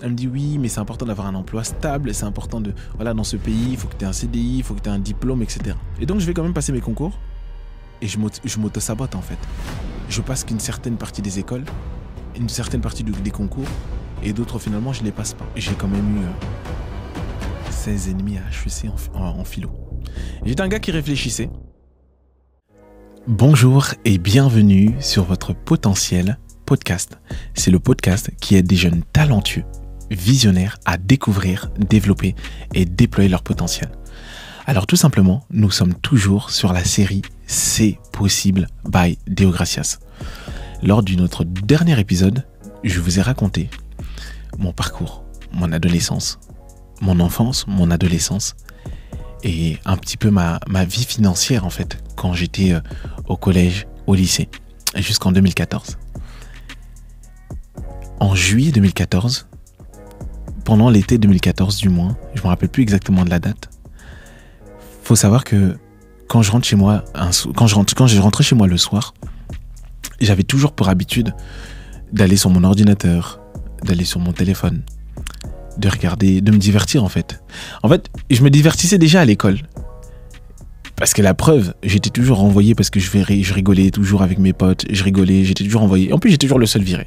Elle me dit oui, mais c'est important d'avoir un emploi stable, c'est important de... Voilà, dans ce pays, il faut que tu aies un CDI, il faut que tu aies un diplôme, etc. Et donc, je vais quand même passer mes concours et je m'auto-sabote en fait. Je passe qu'une certaine partie des écoles, une certaine partie des concours et d'autres finalement, je ne les passe pas. J'ai quand même eu 16 ennemis à HEC en philo. J'étais un gars qui réfléchissait. Bonjour et bienvenue sur votre Potentiel podcast. C'est le podcast qui aide des jeunes talentueux, visionnaires à découvrir, développer et déployer leur potentiel. Alors tout simplement, nous sommes toujours sur la série C'est possible by Deo Gracias. Lors de notre dernier épisode, je vous ai raconté mon parcours, mon adolescence, mon enfance, mon adolescence et un petit peu ma vie financière en fait quand j'étais au collège, au lycée, jusqu'en 2014. En juillet 2014, pendant l'été 2014 du moins, je me rappelle plus exactement de la date. Faut savoir que quand je rentrais chez moi le soir, j'avais toujours pour habitude d'aller sur mon ordinateur, d'aller sur mon téléphone, de regarder, de me divertir en fait. En fait, je me divertissais déjà à l'école. Parce que la preuve, j'étais toujours renvoyé parce que je rigolais toujours avec mes potes, j'étais toujours renvoyé. En plus, j'étais toujours le seul viré.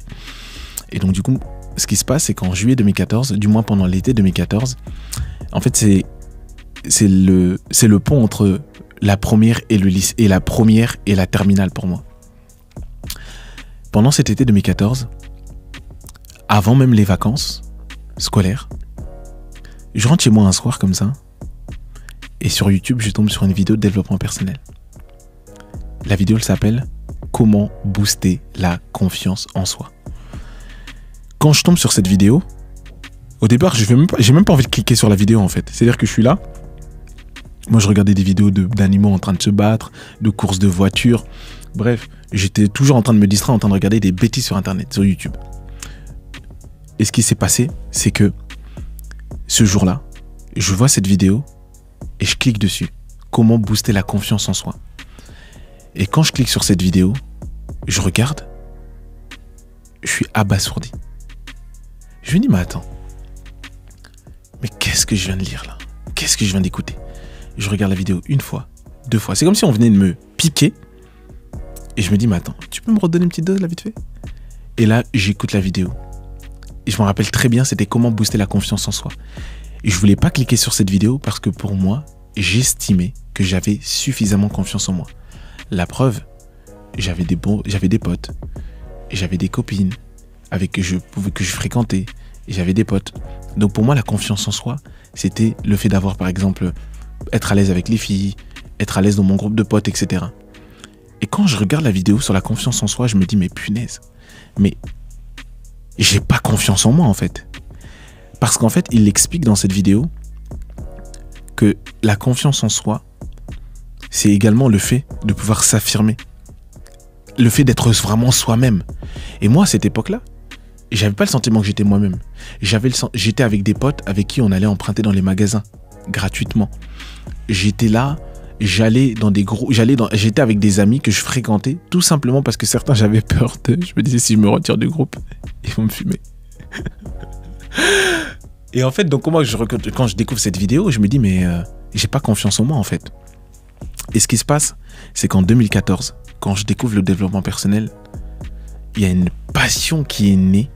Et donc du coup, ce qui se passe, c'est qu'en juillet 2014, du moins pendant l'été 2014, en fait, c'est le pont entre la première et le lycée, et la première et la terminale pour moi. Pendant cet été 2014, avant même les vacances scolaires, je rentre chez moi un soir comme ça, et sur YouTube, je tombe sur une vidéo de développement personnel. La vidéo, elle s'appelle « Comment booster la confiance en soi ». Quand je tombe sur cette vidéo, au départ, j'ai même pas envie de cliquer sur la vidéo en fait. C'est-à-dire que je suis là, moi je regardais des vidéos d'animaux en train de se battre, de courses de voitures. Bref, j'étais toujours en train de me distraire, en train de regarder des bêtises sur internet, sur YouTube. Et ce qui s'est passé, c'est que ce jour-là, je vois cette vidéo et je clique dessus. Comment booster la confiance en soi. Et quand je clique sur cette vidéo, je regarde, je suis abasourdi. Je me dis, mais attends, mais qu'est-ce que je viens de lire là? Qu'est-ce que je viens d'écouter? Je regarde la vidéo une fois, deux fois. C'est comme si on venait de me piquer. Et je me dis, mais attends, tu peux me redonner une petite dose là vite fait? Et là, j'écoute la vidéo. Et je me rappelle très bien, c'était comment booster la confiance en soi. Et je voulais pas cliquer sur cette vidéo parce que pour moi, j'estimais que j'avais suffisamment confiance en moi. La preuve, j'avais des potes, j'avais des copines que je fréquentais, et j'avais des potes. Donc pour moi, la confiance en soi, c'était le fait d'avoir, par exemple, être à l'aise avec les filles, être à l'aise dans mon groupe de potes, etc. Et quand je regarde la vidéo sur la confiance en soi, je me dis, mais punaise, mais j'ai pas confiance en moi en fait. Parce qu'en fait, il explique dans cette vidéo que la confiance en soi, c'est également le fait de pouvoir s'affirmer. Le fait d'être vraiment soi-même. Et moi, à cette époque-là, j'avais pas le sentiment que j'étais moi-même. J'étais avec des potes avec qui on allait emprunter dans les magasins gratuitement. J'étais là, j'étais avec des amis que je fréquentais tout simplement parce que certains j'avais peur d'eux. Je me disais si je me retire du groupe, ils vont me fumer. Et en fait, donc quand je découvre cette vidéo, je me dis mais j'ai pas confiance en moi en fait. Et ce qui se passe, c'est qu'en 2014, quand je découvre le développement personnel, il y a une passion qui est née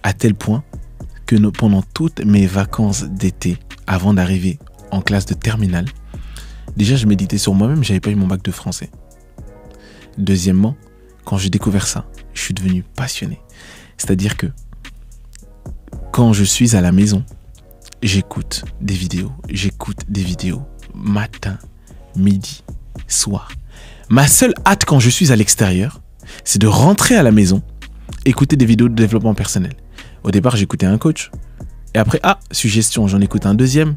à tel point que pendant toutes mes vacances d'été, avant d'arriver en classe de terminale, déjà je méditais sur moi-même, j'avais pas eu mon bac de français. Deuxièmement, quand j'ai découvert ça, je suis devenu passionné. C'est-à-dire que quand je suis à la maison, j'écoute des vidéos matin, midi, soir. Ma seule hâte quand je suis à l'extérieur, c'est de rentrer à la maison, écouter des vidéos de développement personnel. Au départ, j'écoutais un coach. Et après, suggestion, j'en écoute un deuxième.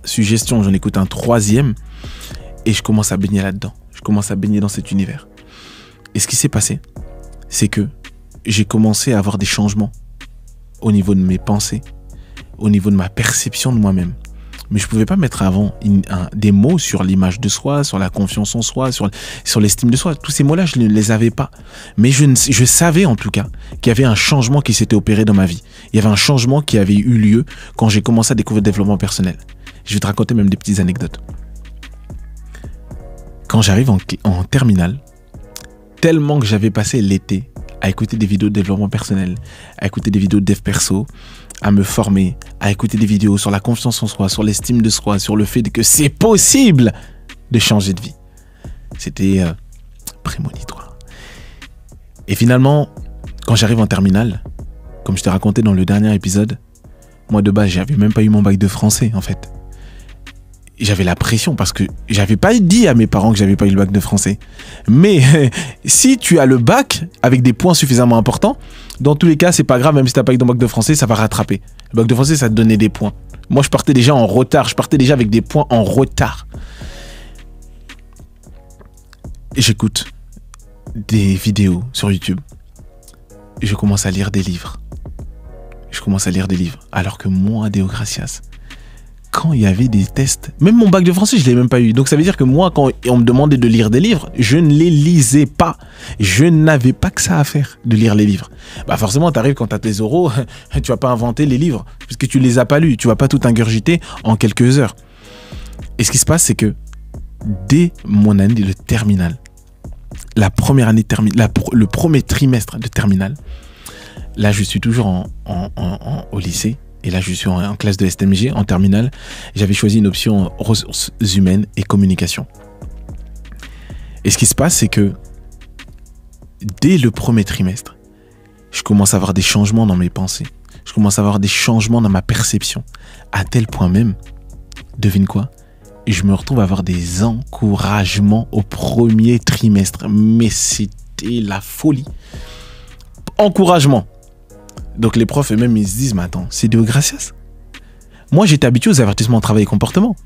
Suggestion, j'en écoute un troisième. Et je commence à baigner là-dedans. Je commence à baigner dans cet univers. Et ce qui s'est passé, c'est que j'ai commencé à avoir des changements au niveau de mes pensées, au niveau de ma perception de moi-même. mais je pouvais pas mettre avant des mots sur l'image de soi, sur la confiance en soi, sur l'estime de soi. Tous ces mots-là, je ne les avais pas. Mais je savais en tout cas qu'il y avait un changement qui s'était opéré dans ma vie. Il y avait un changement qui avait eu lieu quand j'ai commencé à découvrir le développement personnel. Je vais te raconter même des petites anecdotes. Quand j'arrive en terminale, tellement que j'avais passé l'été à écouter des vidéos de développement personnel, à écouter des vidéos de dev perso, à me former, à écouter des vidéos sur la confiance en soi, sur l'estime de soi, sur le fait que c'est possible de changer de vie. C'était prémonitoire. Et finalement, quand j'arrive en terminale, comme je t'ai raconté dans le dernier épisode, moi de base, j'avais même pas eu mon bac de français en fait. J'avais la pression parce que j'avais pas dit à mes parents que j'avais pas eu le bac de français. Mais si tu as le bac avec des points suffisamment importants, dans tous les cas, c'est pas grave, même si t'as pas eu ton bac de français, ça va rattraper. Le bac de français, ça te donnait des points. Moi, je partais déjà en retard. Je partais déjà avec des points en retard. J'écoute des vidéos sur YouTube. Je commence à lire des livres. Alors que moi, Deo Gracias, quand il y avait des tests, même mon bac de français, je ne l'ai même pas eu. Donc ça veut dire que moi, quand on me demandait de lire des livres, je ne les lisais pas. Je n'avais pas que ça à faire, de lire les livres. Bah forcément, tu arrives quand tu as tes oraux, tu vas pas inventer les livres, puisque tu les as pas lus. Tu vas pas tout ingurgiter en quelques heures. Et ce qui se passe, c'est que dès mon année de terminale, la première année de terminale, le premier trimestre de terminale, là, je suis toujours au lycée. Et là, je suis en classe de STMG, en terminale. J'avais choisi une option ressources humaines et communication. Et ce qui se passe, c'est que dès le premier trimestre, je commence à avoir des changements dans mes pensées. Je commence à avoir des changements dans ma perception. À tel point même, devine quoi? Je me retrouve à avoir des encouragements au premier trimestre. Mais c'était la folie. Encouragement. Donc les profs eux-mêmes, ils se disent, mais attends, c'est Deo Gracias. Moi, j'étais habitué aux avertissements en travail et comportement.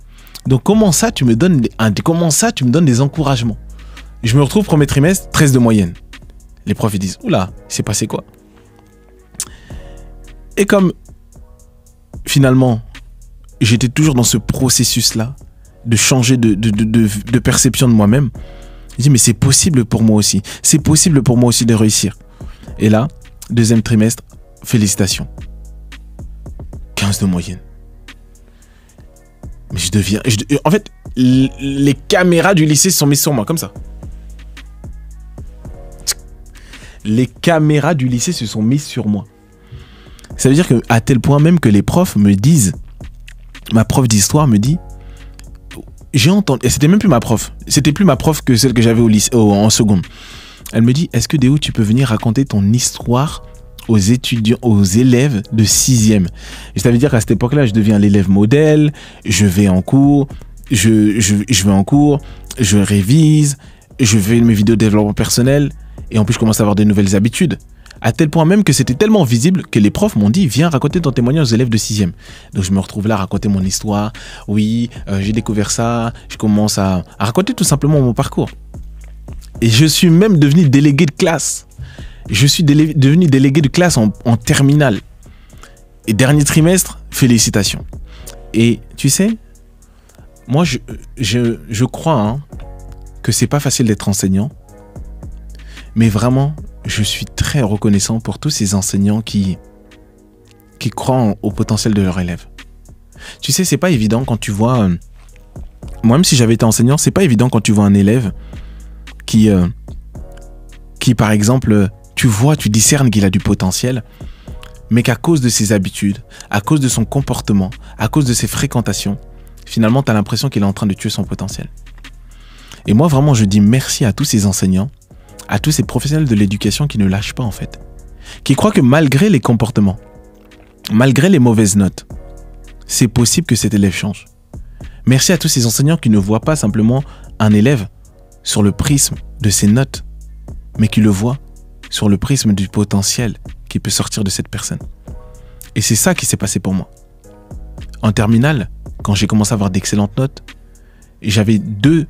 Donc comment ça, tu me donnes des encouragements? Je me retrouve premier trimestre, 13 de moyenne. Les profs, ils disent, oula, il s'est passé quoi? Et comme finalement, j'étais toujours dans ce processus-là de changer de perception de moi-même, je dis, mais c'est possible pour moi aussi. C'est possible pour moi aussi de réussir. Et là, deuxième trimestre, félicitations. 15 de moyenne. Mais en fait, les caméras du lycée se sont mises sur moi, comme ça. Les caméras du lycée se sont mises sur moi. Ça veut dire qu'à tel point même que les profs me disent, ma prof d'histoire me dit, j'ai entendu, et c'était même plus ma prof, c'était plus ma prof que celle que j'avais au lycée, en seconde. Elle me dit, est-ce que Déo, tu peux venir raconter ton histoire aux étudiants, aux élèves de 6e? Et ça veut dire qu'à cette époque-là, je deviens l'élève modèle, je vais en cours, je révise, je fais mes vidéos de développement personnel, et en plus, je commence à avoir de nouvelles habitudes. À tel point même que c'était tellement visible que les profs m'ont dit, viens raconter ton témoignage aux élèves de 6e. Donc je me retrouve là à raconter mon histoire. Oui, j'ai découvert ça, je commence à raconter tout simplement mon parcours. Et je suis même devenu délégué de classe. Je suis devenu délégué de classe en terminale. Et dernier trimestre, félicitations. Et tu sais, moi je crois que c'est pas facile d'être enseignant. Mais vraiment, je suis très reconnaissant pour tous ces enseignants qui croient au potentiel de leurs élèves. Tu sais, c'est pas évident quand tu vois... moi, même si j'avais été enseignant, c'est pas évident quand tu vois un élève qui par exemple, tu discernes qu'il a du potentiel, mais qu'à cause de ses habitudes, à cause de son comportement, à cause de ses fréquentations, finalement, tu as l'impression qu'il est en train de tuer son potentiel. Et moi, vraiment, je dis merci à tous ces enseignants, à tous ces professionnels de l'éducation qui ne lâchent pas, en fait. Qui croient que malgré les comportements, malgré les mauvaises notes, c'est possible que cet élève change. Merci à tous ces enseignants qui ne voient pas simplement un élève sur le prisme de ses notes, mais qui le voient sur le prisme du potentiel qui peut sortir de cette personne. Et c'est ça qui s'est passé pour moi. En terminale, quand j'ai commencé à avoir d'excellentes notes, j'avais 2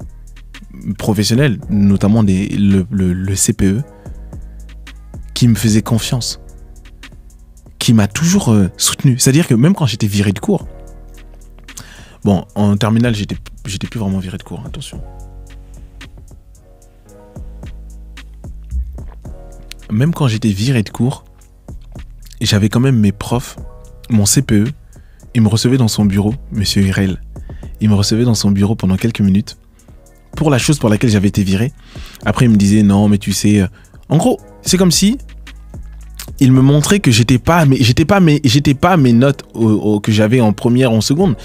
professionnels, notamment le CPE, qui me faisaient confiance, qui m'a toujours soutenu. C'est-à-dire que même quand j'étais viré de cours, Bon, en terminale, j'étais plus vraiment viré de cours, attention. Même quand j'étais viré de cours, j'avais quand même mes profs, mon CPE, il me recevait dans son bureau, Monsieur Hirel. Il me recevait dans son bureau pendant quelques minutes pour la chose pour laquelle j'avais été viré. Après, il me disait non, mais tu sais, en gros, c'est comme si il me montrait que j'étais pas à mes notes que j'avais en première ou en seconde.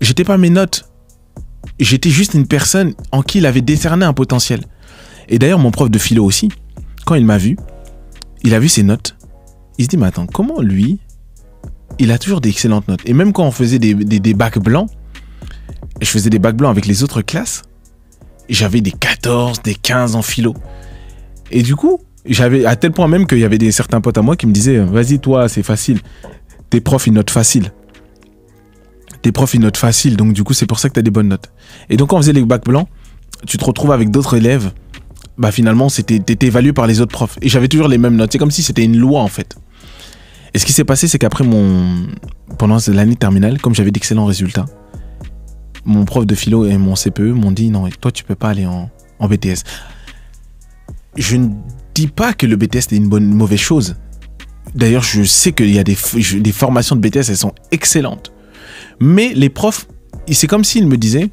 J'étais pas à mes notes. J'étais juste une personne en qui il avait décerné un potentiel. Et d'ailleurs, mon prof de philo aussi, quand il m'a vu, il a vu ses notes. Il se dit, mais attends, comment lui, il a toujours d'excellentes notes. Et même quand on faisait des bacs blancs, je faisais des bacs blancs avec les autres classes, j'avais des 14, des 15 en philo. Et du coup, j'avais à tel point même qu'il y avait certains potes à moi qui me disaient, vas-y toi, c'est facile. Tes profs, ils notent facile. Tes profs, ils notent facile. Donc du coup, c'est pour ça que tu as des bonnes notes. Et donc quand on faisait les bacs blancs, tu te retrouves avec d'autres élèves. Bah finalement, t'étais évalué par les autres profs. Et j'avais toujours les mêmes notes. C'est comme si c'était une loi en fait. Et ce qui s'est passé, c'est qu'après pendant l'année terminale, comme j'avais d'excellents résultats, mon prof de philo et mon CPE m'ont dit non, toi tu peux pas aller en BTS. Je ne dis pas que le BTS est une mauvaise chose. D'ailleurs, je sais qu'il y a des formations de BTS, elles sont excellentes. Mais les profs, c'est comme s'ils me disaient,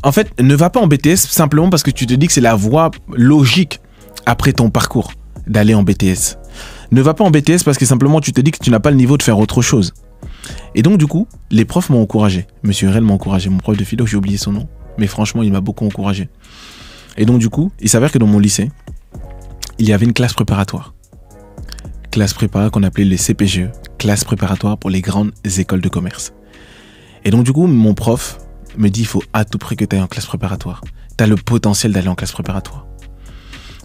en fait, ne va pas en BTS simplement parce que tu te dis que c'est la voie logique après ton parcours d'aller en BTS. Ne va pas en BTS parce que simplement tu te dis que tu n'as pas le niveau de faire autre chose. Et donc du coup, les profs m'ont encouragé. Monsieur Hirel m'a encouragé. Mon prof de philo, j'ai oublié son nom. Mais franchement, il m'a beaucoup encouragé. Et donc du coup, il s'avère que dans mon lycée, il y avait une classe préparatoire. Classe préparatoire qu'on appelait les CPGE. Classe préparatoire pour les grandes écoles de commerce. Et donc du coup, mon prof me dit, il faut à tout prix que tu ailles en classe préparatoire. Tu as le potentiel d'aller en classe préparatoire.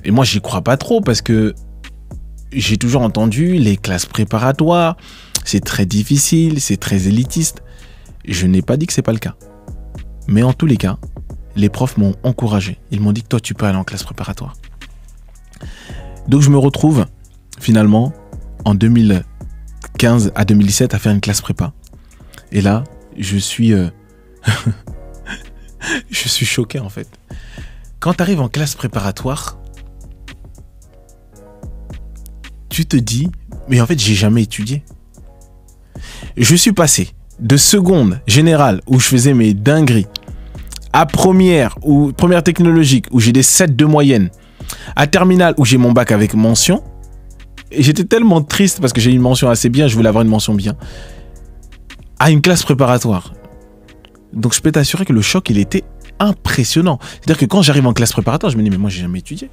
Et moi, j'y crois pas trop parce que j'ai toujours entendu les classes préparatoires, c'est très difficile, c'est très élitiste. Je n'ai pas dit que c'est pas le cas. Mais en tous les cas, les profs m'ont encouragé. Ils m'ont dit que toi, tu peux aller en classe préparatoire. Donc, je me retrouve finalement en 2015 à 2017 à faire une classe prépa. Et là, je suis je suis choqué en fait. Quand tu arrives en classe préparatoire, tu te dis, mais en fait, j'ai jamais étudié. Je suis passé de seconde générale où je faisais mes dingueries à première technologique où j'ai des 7 de moyenne, à terminale où j'ai mon bac avec mention. Et j'étais tellement triste parce que j'ai une mention assez bien, je voulais avoir une mention bien, à une classe préparatoire. Donc je peux t'assurer que le choc, il était impressionnant. C'est-à-dire que quand j'arrive en classe préparatoire, je me dis, mais moi, j'ai jamais étudié.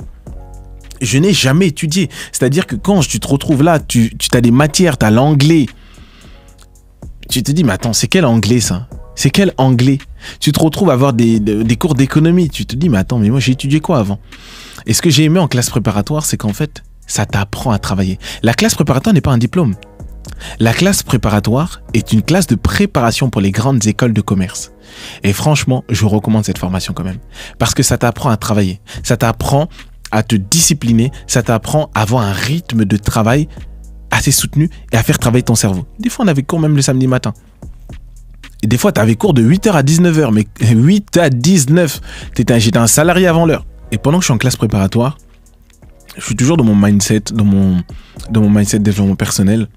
Je n'ai jamais étudié. C'est-à-dire que quand tu te retrouves là, tu as des matières, tu as l'anglais. Tu te dis, mais attends, c'est quel anglais ça? C'est quel anglais? Tu te retrouves à avoir des cours d'économie. Tu te dis, mais attends, mais moi j'ai étudié quoi avant? Et ce que j'ai aimé en classe préparatoire, c'est qu'en fait, ça t'apprend à travailler. La classe préparatoire n'est pas un diplôme. La classe préparatoire est une classe de préparation pour les grandes écoles de commerce. Et franchement, je recommande cette formation quand même. Parce que ça t'apprend à travailler. Ça t'apprend à te discipliner, ça t'apprend à avoir un rythme de travail assez soutenu et à faire travailler ton cerveau. Des fois, on avait cours même le samedi matin. Et des fois, tu avais cours de 8h à 19h, mais 8 à 19, j'étais un salarié avant l'heure. Et pendant que je suis en classe préparatoire, je suis toujours dans mon mindset, dans mon mindset de développement personnel.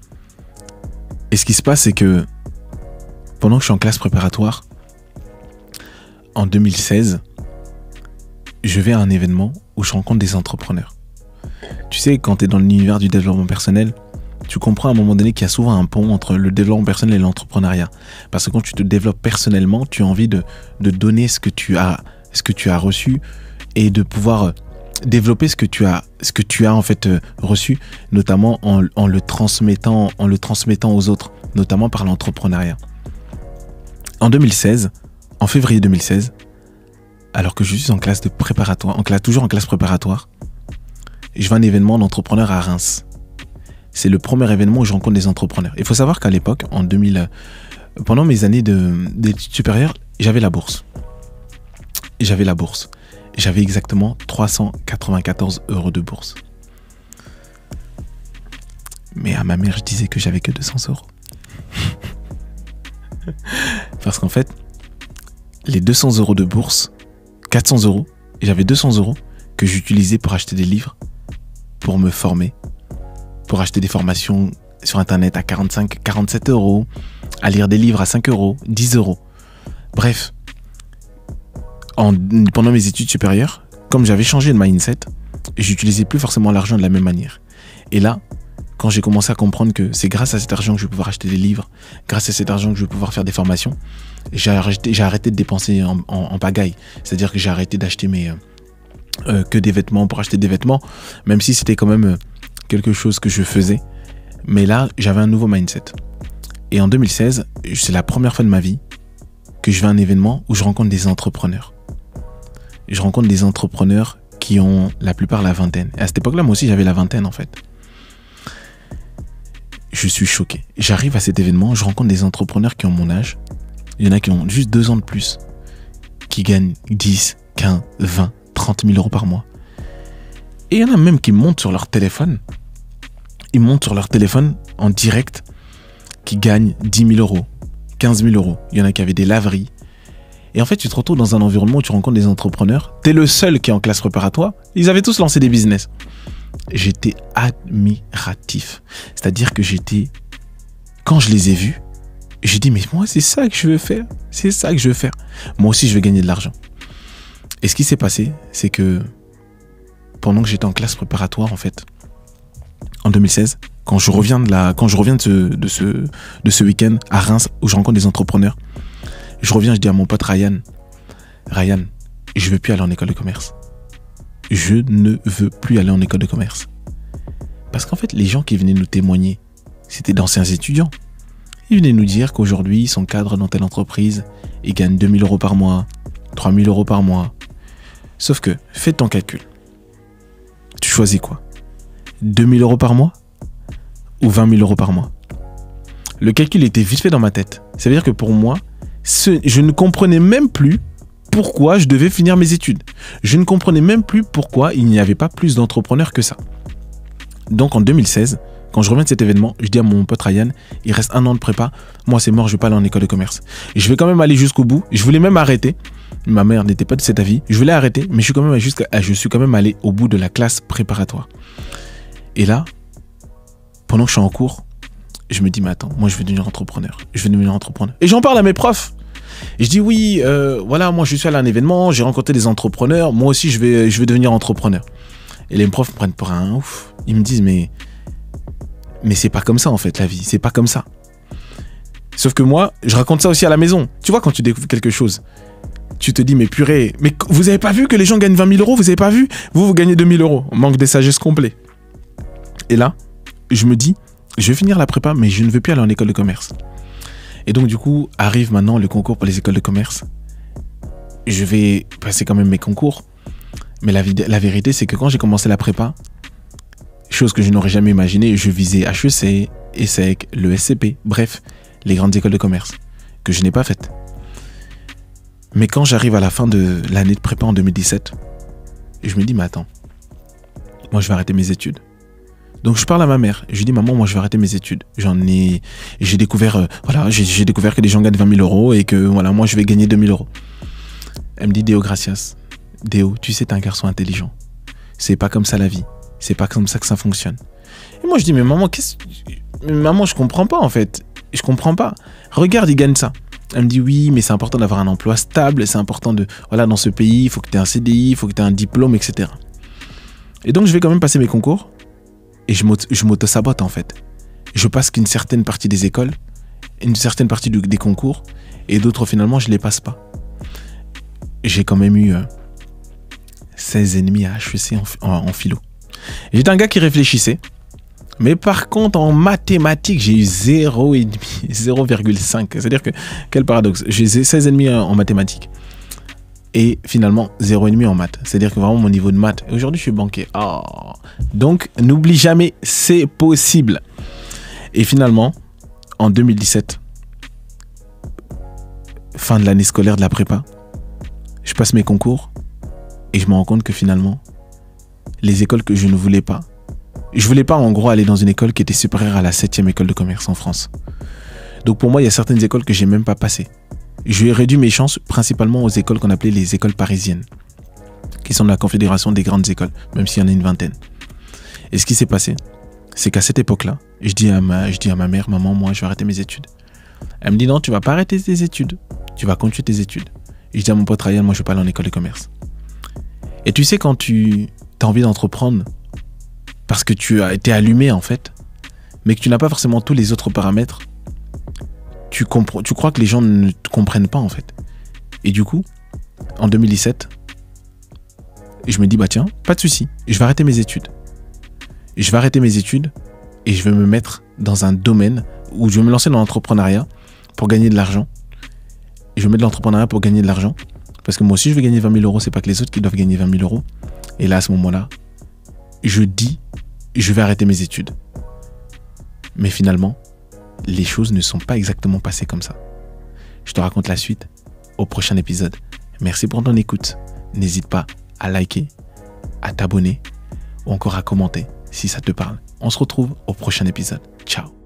Et ce qui se passe, c'est que pendant que je suis en classe préparatoire, en 2016, je vais à un événement où je rencontre des entrepreneurs. Tu sais, quand tu es dans l'univers du développement personnel, tu comprends à un moment donné qu'il y a souvent un pont entre le développement personnel et l'entrepreneuriat. Parce que quand tu te développes personnellement, tu as envie de donner ce que tu as reçu et de pouvoir développer ce que tu as en fait reçu, notamment en le transmettant aux autres, notamment par l'entrepreneuriat. En février 2016, alors que je suis en classe de préparatoire, toujours en classe préparatoire, je vais à un événement d'entrepreneurs à Reims. C'est le premier événement où je rencontre des entrepreneurs. Il faut savoir qu'à l'époque, pendant mes années d'études supérieures, j'avais la bourse. J'avais exactement 394 € de bourse. Mais à ma mère, je disais que j'avais que 200 €. Parce qu'en fait, les 200 € de bourse, 400 €, et j'avais 200 € que j'utilisais pour acheter des livres, pour me former, pour acheter des formations sur Internet à 45, 47 €, à lire des livres à 5 €, 10 €. Bref, pendant mes études supérieures, comme j'avais changé de mindset, j'utilisais plus forcément l'argent de la même manière. Et là, quand j'ai commencé à comprendre que c'est grâce à cet argent que je vais pouvoir acheter des livres, grâce à cet argent que je vais pouvoir faire des formations, j'ai arrêté de dépenser en pagaille. C'est-à-dire que j'ai arrêté d'acheter que des vêtements pour acheter des vêtements, même si c'était quand même quelque chose que je faisais. Mais là, j'avais un nouveau mindset. Et en 2016, c'est la première fois de ma vie que je vais à un événement où je rencontre des entrepreneurs. Je rencontre des entrepreneurs qui ont la plupart la vingtaine. Et à cette époque-là, moi aussi, j'avais la vingtaine en fait. Je suis choqué. J'arrive à cet événement, je rencontre des entrepreneurs qui ont mon âge. Il y en a qui ont juste 2 ans de plus, qui gagnent 10, 15, 20, 30 000 € par mois. Et il y en a même qui montent sur leur téléphone. Ils montent sur leur téléphone en direct, qui gagnent 10 000 €, 15 000 €. Il y en a qui avaient des laveries. Et en fait, tu te retrouves dans un environnement où tu rencontres des entrepreneurs. Tu es le seul qui est en classe préparatoire. Ils avaient tous lancé des business. J'étais admiratif. C'est-à-dire que quand je les ai vus, j'ai dit, mais moi, c'est ça que je veux faire. C'est ça que je veux faire. Moi aussi, je veux gagner de l'argent. Et ce qui s'est passé, c'est que pendant que j'étais en classe préparatoire, en fait, en 2016, quand je reviens de ce week-end à Reims, où je rencontre des entrepreneurs, je reviens, je dis à mon pote Ryan, je veux plus aller en école de commerce. Je ne veux plus aller en école de commerce. Parce qu'en fait, les gens qui venaient nous témoigner, c'était d'anciens étudiants. Ils venaient nous dire qu'aujourd'hui, ils sont cadres dans telle entreprise, ils gagnent 2 000 € par mois, 3 000 € par mois. Sauf que, fais ton calcul. Tu choisis quoi? 2 000 € par mois ou 20 000 € par mois? Le calcul était vite fait dans ma tête. Ça veut dire que pour moi, je ne comprenais même plus pourquoi je devais finir mes études. Je ne comprenais même plus pourquoi il n'y avait pas plus d'entrepreneurs que ça. Donc en 2016, quand je reviens de cet événement, je dis à mon pote Ryan, il reste 1 an de prépa, moi c'est mort, je vais pas aller en école de commerce. Je vais quand même aller jusqu'au bout, je voulais même arrêter. Ma mère n'était pas de cet avis, je voulais arrêter, mais je suis quand même allé au bout de la classe préparatoire. Et là, pendant que je suis en cours, je me dis, mais attends, moi je veux devenir entrepreneur. Je veux devenir entrepreneur. Et j'en parle à mes profs. Et je dis, oui, voilà, moi je suis allé à un événement, j'ai rencontré des entrepreneurs, moi aussi je vais devenir entrepreneur. Et les profs me prennent pour un ouf. Ils me disent, mais c'est pas comme ça en fait la vie, c'est pas comme ça. Sauf que moi, je raconte ça aussi à la maison. Tu vois, quand tu découvres quelque chose, tu te dis, mais purée, mais vous avez pas vu que les gens gagnent 20 000 €, vous avez pas vu? Vous gagnez 2 000 €. Manque de sagesse complet. Et là, je me dis, je vais finir la prépa, mais je ne veux plus aller en école de commerce. Et donc, du coup, arrive maintenant le concours pour les écoles de commerce. Je vais passer quand même mes concours. Mais la vérité, c'est que quand j'ai commencé la prépa, chose que je n'aurais jamais imaginé, je visais HEC, ESSEC, le SCP, bref, les grandes écoles de commerce, que je n'ai pas faites. Mais quand j'arrive à la fin de l'année de prépa en 2017, je me dis, mais attends, moi je vais arrêter mes études. Donc je parle à ma mère, je lui dis, maman, moi je vais arrêter mes études. J'ai découvert, j'ai découvert que les gens gagnent 20 000 € et que voilà, moi je vais gagner 2 000 €. Elle me dit, Déo, gracias. Déo, tu sais, t'es un garçon intelligent. C'est pas comme ça la vie. C'est pas comme ça que ça fonctionne. Et moi je dis, mais maman, maman, je comprends pas en fait. Je comprends pas. Regarde, ils gagnent ça. Elle me dit, oui, mais c'est important d'avoir un emploi stable, c'est important dans ce pays, il faut que tu aies un CDI, il faut que tu aies un diplôme, etc. Et donc je vais quand même passer mes concours. Et je m'auto-sabote en fait. Je passe qu'une certaine partie des écoles, une certaine partie des concours, et d'autres finalement je les passe pas. J'ai quand même eu 16,5 à HEC en philo. J'étais un gars qui réfléchissait, mais par contre en mathématiques j'ai eu 0,5, 0,5. C'est-à-dire que, quel paradoxe, j'ai 16,5 en mathématiques. Et finalement 0,5 en maths. C'est-à-dire que vraiment mon niveau de maths, aujourd'hui je suis banquier. Oh. Donc n'oublie jamais, c'est possible. Et finalement, en 2017, fin de l'année scolaire de la prépa, je passe mes concours et je me rends compte que finalement, les écoles que je ne voulais pas, je voulais pas en gros aller dans une école qui était supérieure à la 7e école de commerce en France. Donc pour moi, il y a certaines écoles que j'ai même pas passées. Je réduis mes chances principalement aux écoles qu'on appelait les écoles parisiennes, qui sont de la confédération des grandes écoles, même s'il y en a une vingtaine. Et ce qui s'est passé, c'est qu'à cette époque-là, je dis à ma mère, maman, moi, je vais arrêter mes études. Elle me dit non, tu vas pas arrêter tes études, tu vas continuer tes études. Et je dis à mon pote Ryan, moi, je vais pas aller en école de commerce. Et tu sais, quand tu as envie d'entreprendre, parce que tu as été allumé en fait, mais que tu n'as pas forcément tous les autres paramètres, tu crois que les gens ne te comprennent pas en fait. Et du coup, en 2017, je me dis, bah tiens, pas de souci, je vais arrêter mes études. Je vais arrêter mes études et je vais me mettre dans un domaine où je vais me lancer dans l'entrepreneuriat pour gagner de l'argent. Et je vais mettre de l'entrepreneuriat pour gagner de l'argent. Parce que moi aussi, je vais gagner 20 000 euros. C'est pas que les autres qui doivent gagner 20 000 euros. Et là, à ce moment-là, je dis, je vais arrêter mes études. Mais finalement, les choses ne sont pas exactement passées comme ça. Je te raconte la suite au prochain épisode. Merci pour ton écoute. N'hésite pas à liker, à t'abonner ou encore à commenter si ça te parle. On se retrouve au prochain épisode. Ciao.